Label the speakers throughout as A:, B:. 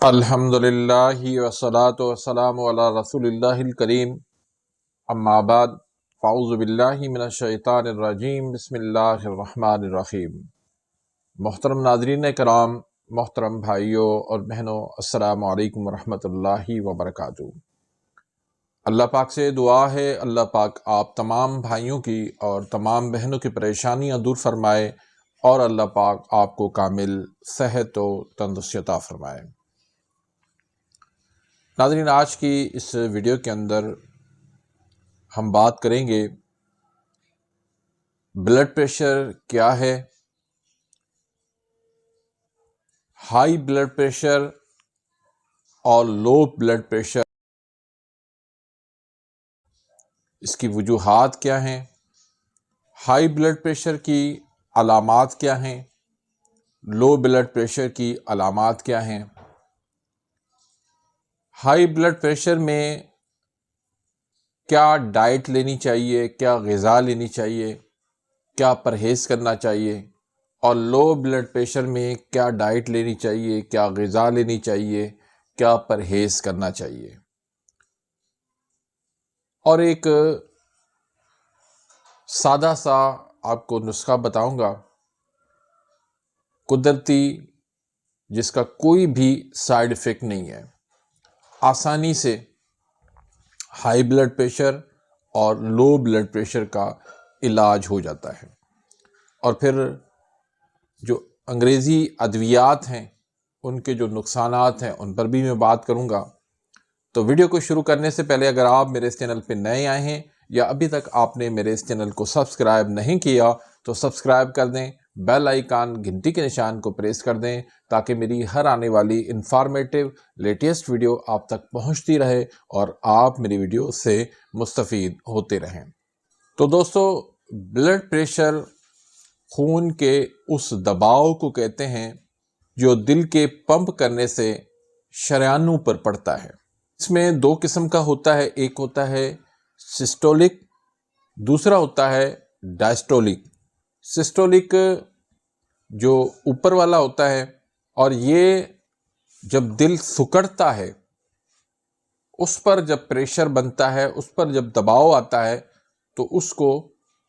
A: الحمدللہ والصلاة والسلام علی رسول اللہ الکریم، اما بعد، فاعوذ باللہ من الشیطان الرجیم، بسم اللہ الرحمن الرحیم۔ محترم ناظرین کرام، محترم بھائیوں اور بہنوں، السلام علیکم ورحمۃ اللہ وبرکاتہ۔ اللہ پاک سے دعا ہے اللہ پاک آپ تمام بھائیوں کی اور تمام بہنوں کی پریشانیاں دور فرمائے اور اللہ پاک آپ کو کامل صحت و تندرستی عطا فرمائے۔ ناظرین، آج کی اس ویڈیو کے اندر ہم بات کریں گے بلڈ پریشر کیا ہے، ہائی بلڈ پریشر اور لو بلڈ پریشر، اس کی وجوہات کیا ہیں، ہائی بلڈ پریشر کی علامات کیا ہیں، لو بلڈ پریشر کی علامات کیا ہیں، ہائی بلڈ پریشر میں کیا ڈائٹ لینی چاہیے، کیا غذا لینی چاہیے، کیا پرہیز کرنا چاہیے، اور لو بلڈ پریشر میں کیا ڈائٹ لینی چاہیے، کیا غذا لینی چاہیے، کیا پرہیز کرنا چاہیے۔ اور ایک سادہ سا آپ کو نسخہ بتاؤں گا، قدرتی، جس کا کوئی بھی سائیڈ ایفیکٹ نہیں ہے، آسانی سے ہائی بلڈ پریشر اور لو بلڈ پریشر کا علاج ہو جاتا ہے۔ اور پھر جو انگریزی ادویات ہیں ان کے جو نقصانات ہیں ان پر بھی میں بات کروں گا۔ تو ویڈیو کو شروع کرنے سے پہلے اگر آپ میرے اس چینل پہ نئے آئے ہیں یا ابھی تک آپ نے میرے اس چینل کو سبسکرائب نہیں کیا تو سبسکرائب کر دیں، بیل آئیکن گھنٹی کے نشان کو پریس کر دیں تاکہ میری ہر آنے والی انفارمیٹیو لیٹسٹ ویڈیو آپ تک پہنچتی رہے اور آپ میری ویڈیو سے مستفید ہوتے رہیں۔ تو دوستو، بلڈ پریشر خون کے اس دباؤ کو کہتے ہیں جو دل کے پمپ کرنے سے شریانوں پر پڑتا ہے۔ اس میں دو قسم کا ہوتا ہے، ایک ہوتا ہے سسٹولک، دوسرا ہوتا ہے ڈائسٹولک۔ سسٹولک جو اوپر والا ہوتا ہے، اور یہ جب دل سکڑتا ہے اس پر جب پریشر بنتا ہے، اس پر جب دباؤ آتا ہے تو اس کو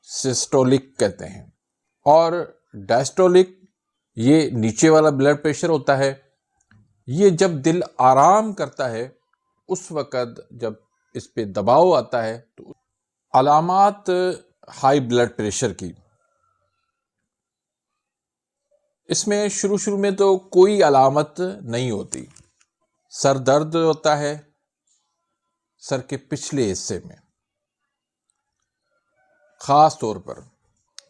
A: سسٹولک کہتے ہیں۔ اور ڈائسٹولک یہ نیچے والا بلڈ پریشر ہوتا ہے، یہ جب دل آرام کرتا ہے اس وقت جب اس پہ دباؤ آتا ہے تو علامات ہائی بلڈ پریشر کی، اس میں شروع میں تو کوئی علامت نہیں ہوتی۔ سر درد ہوتا ہے سر کے پچھلے حصے میں، خاص طور پر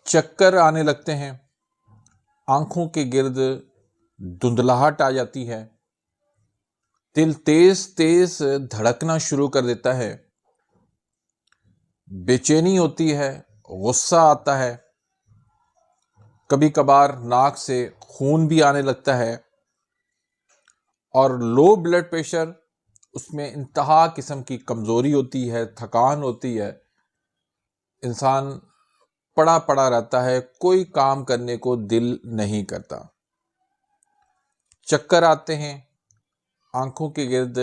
A: چکر آنے لگتے ہیں، آنکھوں کے گرد دھندلاہٹ آ جاتی ہے، دل تیز تیز دھڑکنا شروع کر دیتا ہے، بے چینی ہوتی ہے، غصہ آتا ہے، کبھی کبھار ناک سے خون بھی آنے لگتا ہے۔ اور لو بلڈ پریشر، اس میں انتہا قسم کی کمزوری ہوتی ہے، تھکان ہوتی ہے، انسان پڑا پڑا رہتا ہے، کوئی کام کرنے کو دل نہیں کرتا، چکر آتے ہیں، آنکھوں کے گرد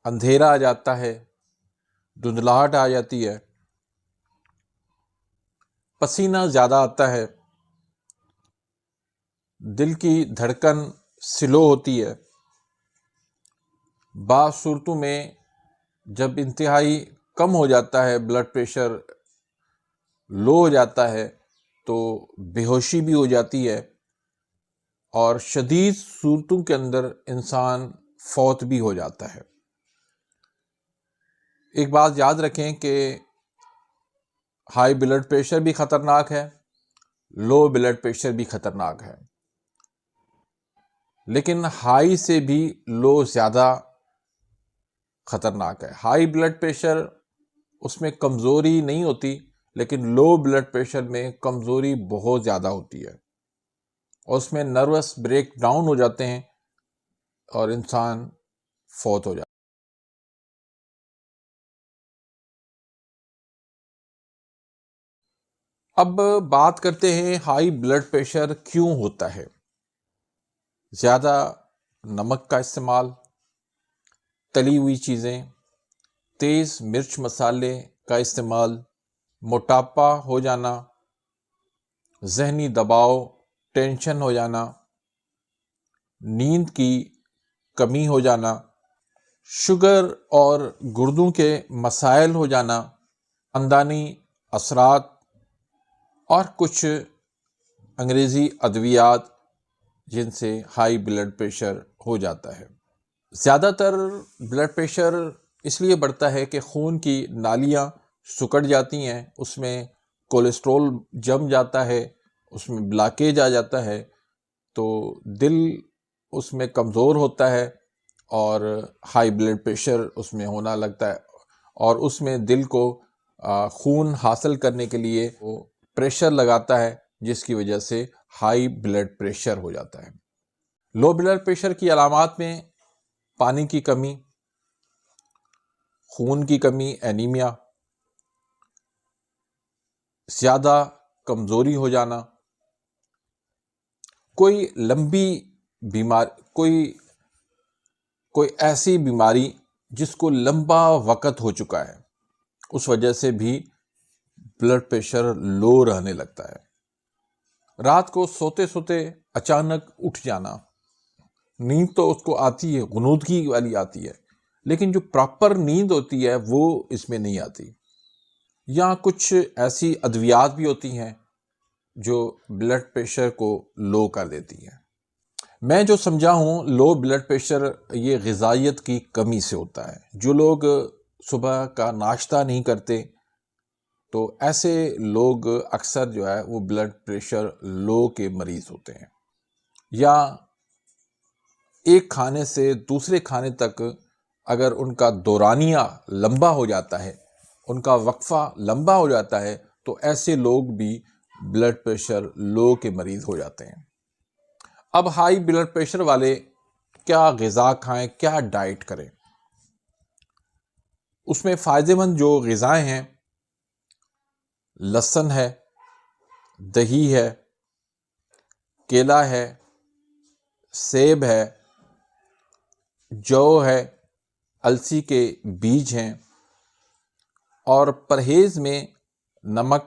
A: اندھیرا آ جاتا ہے، دھندلاہٹ آ جاتی ہے، پسینہ زیادہ آتا ہے، دل کی دھڑکن سلو ہوتی ہے۔ بعض صورتوں میں جب انتہائی کم ہو جاتا ہے بلڈ پریشر، لو ہو جاتا ہے، تو بے ہوشی بھی ہو جاتی ہے، اور شدید صورتوں کے اندر انسان فوت بھی ہو جاتا ہے۔ ایک بات یاد رکھیں کہ ہائی بلڈ پریشر بھی خطرناک ہے، لو بلڈ پریشر بھی خطرناک ہے، لیکن ہائی سے بھی لو زیادہ خطرناک ہے۔ ہائی بلڈ پریشر، اس میں کمزوری نہیں ہوتی، لیکن لو بلڈ پریشر میں کمزوری بہت زیادہ ہوتی ہے، اور اس میں نروس بریک ڈاؤن ہو جاتے ہیں اور انسان فوت ہو جاتا ہے۔ اب بات کرتے ہیں ہائی بلڈ پریشر کیوں ہوتا ہے۔ زیادہ نمک کا استعمال، تلی ہوئی چیزیں، تیز مرچ مسالے کا استعمال، موٹاپا ہو جانا، ذہنی دباؤ، ٹینشن ہو جانا، نیند کی کمی ہو جانا، شوگر اور گردوں کے مسائل ہو جانا، خاندانی اثرات اور کچھ انگریزی ادویات جن سے ہائی بلڈ پریشر ہو جاتا ہے۔ زیادہ تر بلڈ پریشر اس لیے بڑھتا ہے کہ خون کی نالیاں سکڑ جاتی ہیں، اس میں کولیسٹرول جم جاتا ہے، اس میں بلاکیج آ جاتا ہے، تو دل اس میں کمزور ہوتا ہے اور ہائی بلڈ پریشر اس میں ہونا لگتا ہے، اور اس میں دل کو خون حاصل کرنے کے لیے وہ پریشر لگاتا ہے، جس کی وجہ سے ہائی بلڈ پریشر ہو جاتا ہے۔ لو بلڈ پریشر کی علامات میں پانی کی کمی، خون کی کمی اینیمیا، زیادہ کمزوری ہو جانا، کوئی لمبی بیماری، کوئی ایسی بیماری جس کو لمبا وقت ہو چکا ہے، اس وجہ سے بھی بلڈ پریشر لو رہنے لگتا ہے۔ رات کو سوتے سوتے اچانک اٹھ جانا، نیند تو اس کو آتی ہے، غنودگی والی آتی ہے، لیکن جو پراپر نیند ہوتی ہے وہ اس میں نہیں آتی۔ یا کچھ ایسی ادویات بھی ہوتی ہیں جو بلڈ پریشر کو لو کر دیتی ہیں۔ میں جو سمجھا ہوں لو بلڈ پریشر یہ غذائیت کی کمی سے ہوتا ہے۔ جو لوگ صبح کا ناشتہ نہیں کرتے تو ایسے لوگ اکثر جو ہے وہ بلڈ پریشر لو کے مریض ہوتے ہیں۔ یا ایک کھانے سے دوسرے کھانے تک اگر ان کا دورانیہ لمبا ہو جاتا ہے، ان کا وقفہ لمبا ہو جاتا ہے، تو ایسے لوگ بھی بلڈ پریشر لو کے مریض ہو جاتے ہیں۔ اب ہائی بلڈ پریشر والے کیا غذا کھائیں، کیا ڈائٹ کریں؟ اس میں فائدہ مند جو غذائیں ہیں، لہسن ہے، دہی ہے، کیلا ہے، سیب ہے، جو ہے، السی کے بیج ہیں، اور پرہیز میں نمک،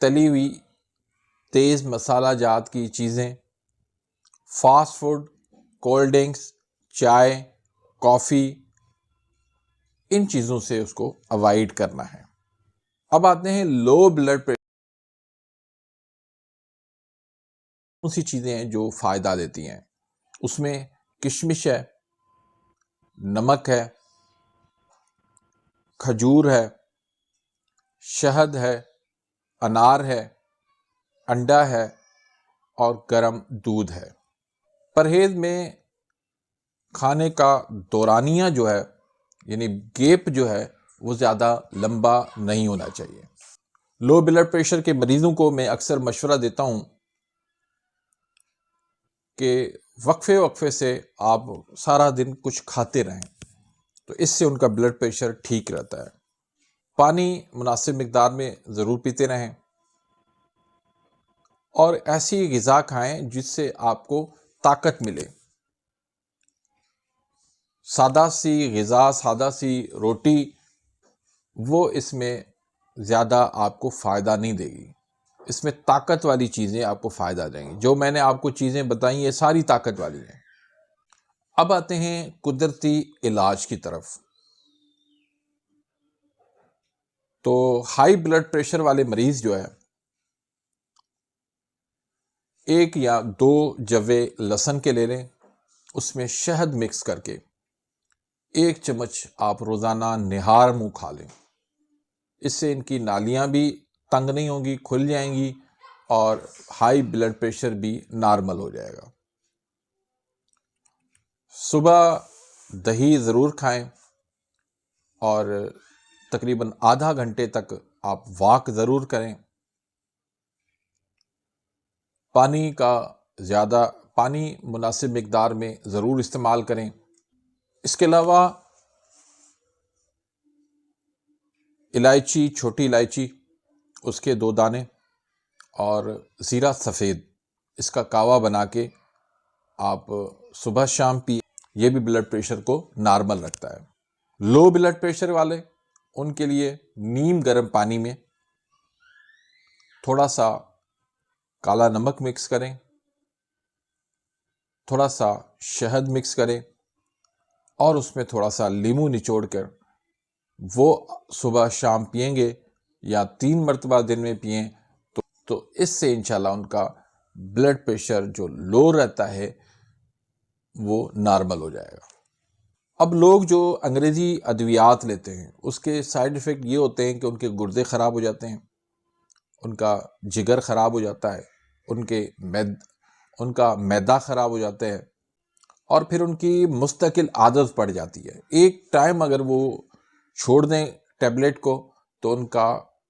A: تلی ہوئی تیز مسالہ جات کی چیزیں، فاسٹ فوڈ، کولڈ ڈرنکس، چائے، کافی، ان چیزوں سے اس کو اوائڈ کرنا ہے۔ اب آتے ہیں لو بلڈ پریشر، کون سی چیزیں ہیں جو فائدہ دیتی ہیں؟ اس میں کشمش ہے، نمک ہے، کھجور ہے، شہد ہے، انار ہے، انڈا ہے، اور گرم دودھ ہے۔ پرہیز میں کھانے کا دورانیہ جو ہے، یعنی گیپ جو ہے، وہ زیادہ لمبا نہیں ہونا چاہیے۔ لو بلڈ پریشر کے مریضوں کو میں اکثر مشورہ دیتا ہوں کہ وقفے وقفے سے آپ سارا دن کچھ کھاتے رہیں، تو اس سے ان کا بلڈ پریشر ٹھیک رہتا ہے۔ پانی مناسب مقدار میں ضرور پیتے رہیں، اور ایسی غذا کھائیں جس سے آپ کو طاقت ملے۔ سادہ سی غذا، سادہ سی روٹی، وہ اس میں زیادہ آپ کو فائدہ نہیں دے گی۔ اس میں طاقت والی چیزیں آپ کو فائدہ دیں گی۔ جو میں نے آپ کو چیزیں بتائیں یہ ساری طاقت والی ہیں۔ اب آتے ہیں قدرتی علاج کی طرف۔ تو ہائی بلڈ پریشر والے مریض جو ہے، ایک یا دو جوے لہسن کے لے لیں، اس میں شہد مکس کر کے 1 چمچ آپ روزانہ نہار منہ کھا لیں۔ اس سے ان کی نالیاں بھی تنگ نہیں ہوں گی، کھل جائیں گی، اور ہائی بلڈ پریشر بھی نارمل ہو جائے گا۔ صبح دہی ضرور کھائیں، اور تقریباً آدھا گھنٹے تک آپ واک ضرور کریں۔ پانی مناسب مقدار میں ضرور استعمال کریں۔ اس کے علاوہ الائچی، چھوٹی الائچی، اس کے 2 دانے، اور زیرہ سفید، اس کا کہوہ بنا کے آپ صبح شام پی، یہ بھی بلڈ پریشر کو نارمل رکھتا ہے۔ لو بلڈ پریشر والے، ان کے لیے نیم گرم پانی میں تھوڑا سا کالا نمک مکس کریں، تھوڑا سا شہد مکس کریں اور اس میں تھوڑا سا لیمو نچوڑ کر وہ صبح شام پئیں گے یا 3 مرتبہ دن میں پئیں تو اس سے انشاءاللہ ان کا بلڈ پریشر جو لو رہتا ہے وہ نارمل ہو جائے گا۔ اب لوگ جو انگریزی ادویات لیتے ہیں اس کے سائیڈ ایفیکٹ یہ ہوتے ہیں کہ ان کے گردے خراب ہو جاتے ہیں، ان کا جگر خراب ہو جاتا ہے، ان کا معدہ خراب ہو جاتا ہے اور پھر ان کی مستقل عادت پڑ جاتی ہے۔ ایک ٹائم اگر وہ چھوڑ دیں ٹیبلٹ کو تو ان کا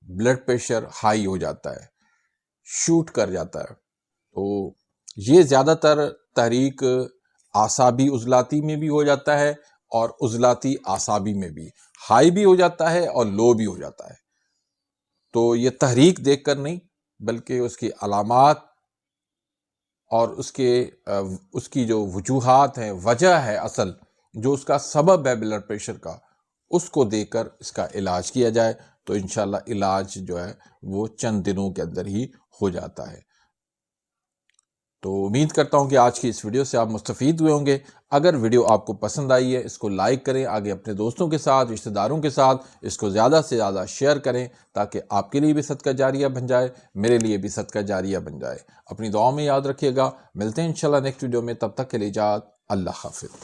A: بلڈ پریشر ہائی ہو جاتا ہے، شوٹ کر جاتا ہے۔ تو یہ زیادہ تر تحریک اعصابی عضلاتی میں بھی ہو جاتا ہے اور عضلاتی اعصابی میں بھی ہائی بھی ہو جاتا ہے اور لو بھی ہو جاتا ہے۔ تو یہ تحریک دیکھ کر نہیں بلکہ اس کی علامات اور اس کی جو وجوہات ہیں، وجہ ہے اصل جو اس کا سبب ہے بلڈ پریشر کا، اس کو دیکھ کر اس کا علاج کیا جائے تو انشاءاللہ علاج جو ہے وہ چند دنوں کے اندر ہی ہو جاتا ہے۔ تو امید کرتا ہوں کہ آج کی اس ویڈیو سے آپ مستفید ہوئے ہوں گے۔ اگر ویڈیو آپ کو پسند آئی ہے اس کو لائک کریں، آگے اپنے دوستوں کے ساتھ، رشتہ داروں کے ساتھ اس کو زیادہ سے زیادہ شیئر کریں تاکہ آپ کے لیے بھی صدقہ جاریہ بن جائے، میرے لیے بھی صدقہ جاریہ بن جائے۔ اپنی دعاؤں میں یاد رکھیے گا، ملتے ہیں انشاءاللہ نیکسٹ ویڈیو میں، تب تک کے لیے اجازت، اللہ حافظ۔